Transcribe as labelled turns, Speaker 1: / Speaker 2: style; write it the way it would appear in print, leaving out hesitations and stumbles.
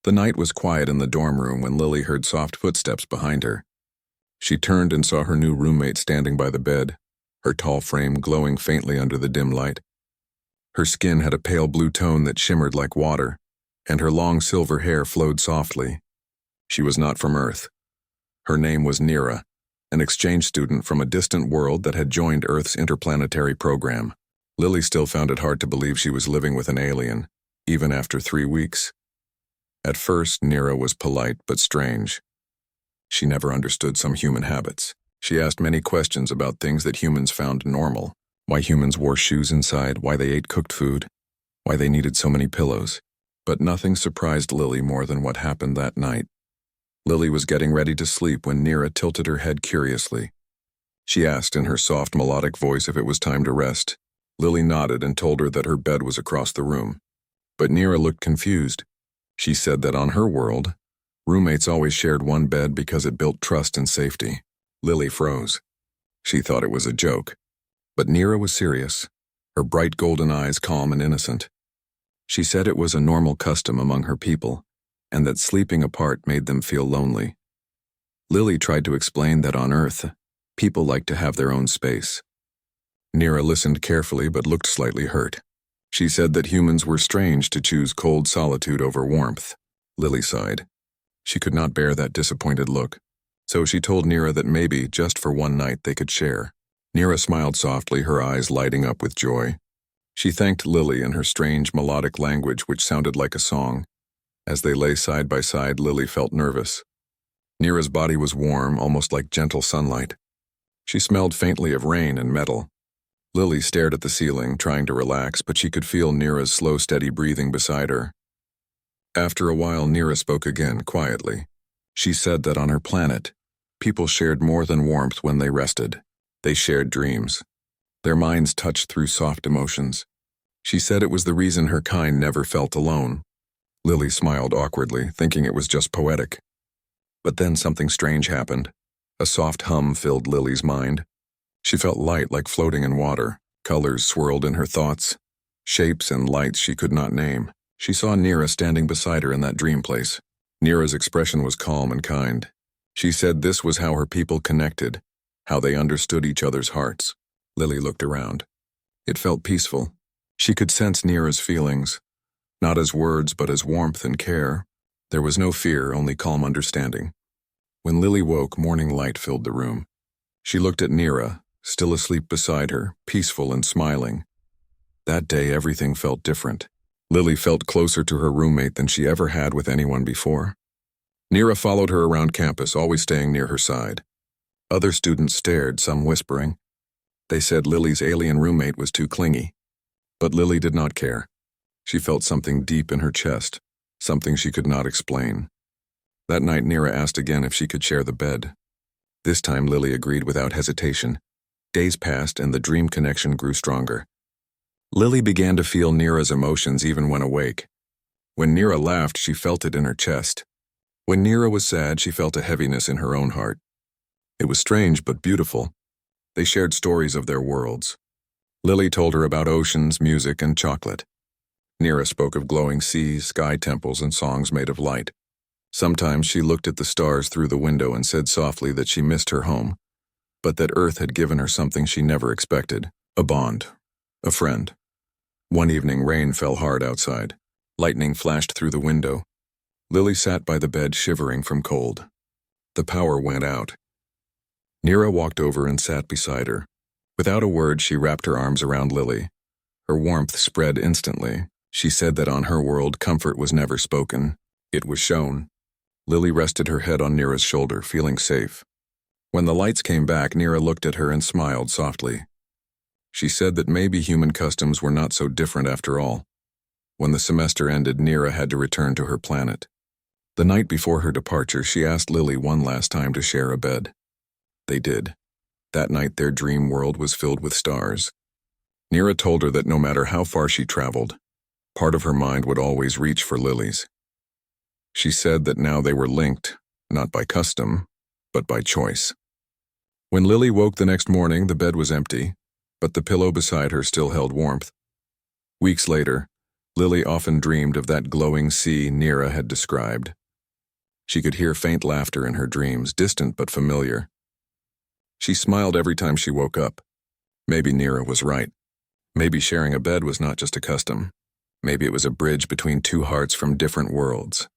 Speaker 1: The night was quiet in the dorm room when Lily heard soft footsteps behind her. She turned and saw her new roommate standing by the bed, her tall frame glowing faintly under the dim light. Her skin had a pale blue tone that shimmered like water, and her long silver hair flowed softly. She was not from Earth. Her name was Nira, an exchange student from a distant world that had joined Earth's interplanetary program. Lily still found it hard to believe she was living with an alien, even after 3 weeks. At first, Nira was polite but strange. She never understood some human habits. She asked many questions about things that humans found normal. Why humans wore shoes inside, why they ate cooked food, why they needed so many pillows. But nothing surprised Lily more than what happened that night. Lily was getting ready to sleep when Nira tilted her head curiously. She asked in her soft, melodic voice if it was time to rest. Lily nodded and told her that her bed was across the room. But Nira looked confused. She said that on her world, roommates always shared one bed because it built trust and safety. Lily froze. She thought it was a joke. But Nira was serious, her bright golden eyes calm and innocent. She said it was a normal custom among her people, and that sleeping apart made them feel lonely. Lily tried to explain that on Earth, people like to have their own space. Nira listened carefully but looked slightly hurt. She said that humans were strange to choose cold solitude over warmth. Lily sighed. She could not bear that disappointed look, so she told Nira that maybe, just for one night, they could share. Nira smiled softly, her eyes lighting up with joy. She thanked Lily in her strange melodic language which sounded like a song. As they lay side by side, Lily felt nervous. Nira's body was warm, almost like gentle sunlight. She smelled faintly of rain and metal. Lily stared at the ceiling, trying to relax, but she could feel Nira's slow, steady breathing beside her. After a while, Nira spoke again, quietly. She said that on her planet, people shared more than warmth when they rested. They shared dreams. Their minds touched through soft emotions. She said it was the reason her kind never felt alone. Lily smiled awkwardly, thinking it was just poetic. But then something strange happened. A soft hum filled Lily's mind. She felt light, like floating in water. Colors swirled in her thoughts. Shapes and lights she could not name. She saw Nira standing beside her in that dream place. Nira's expression was calm and kind. She said this was how her people connected, how they understood each other's hearts. Lily looked around. It felt peaceful. She could sense Nira's feelings, not as words but as warmth and care. There was no fear, only calm understanding. When Lily woke, morning light filled the room. She looked at Nira, still asleep beside her, peaceful and smiling. That day, everything felt different. Lily felt closer to her roommate than she ever had with anyone before. Nira followed her around campus, always staying near her side. Other students stared, some whispering. They said Lily's alien roommate was too clingy. But Lily did not care. She felt something deep in her chest, something she could not explain. That night, Nira asked again if she could share the bed. This time, Lily agreed without hesitation. Days passed and the dream connection grew stronger. Lily began to feel Nira's emotions even when awake. When Nira laughed, she felt it in her chest. When Nira was sad, she felt a heaviness in her own heart. It was strange but beautiful. They shared stories of their worlds. Lily told her about oceans, music, and chocolate. Nira spoke of glowing seas, sky temples, and songs made of light. Sometimes she looked at the stars through the window and said softly that she missed her home, but that Earth had given her something she never expected, a bond, a friend. One evening, rain fell hard outside. Lightning flashed through the window. Lily sat by the bed shivering from cold. The power went out. Nira walked over and sat beside her. Without a word, she wrapped her arms around Lily. Her warmth spread instantly. She said that on her world, comfort was never spoken. It was shown. Lily rested her head on Nira's shoulder, feeling safe. When the lights came back, Nira looked at her and smiled softly. She said that maybe human customs were not so different after all. When the semester ended, Nira had to return to her planet. The night before her departure, she asked Lily one last time to share a bed. They did. That night, their dream world was filled with stars. Nira told her that no matter how far she traveled, part of her mind would always reach for Lily's. She said that now they were linked, not by custom, but by choice. When Lily woke the next morning, the bed was empty, but the pillow beside her still held warmth. Weeks later, Lily often dreamed of that glowing sea Nira had described. She could hear faint laughter in her dreams, distant but familiar. She smiled every time she woke up. Maybe Nira was right. Maybe sharing a bed was not just a custom. Maybe it was a bridge between two hearts from different worlds.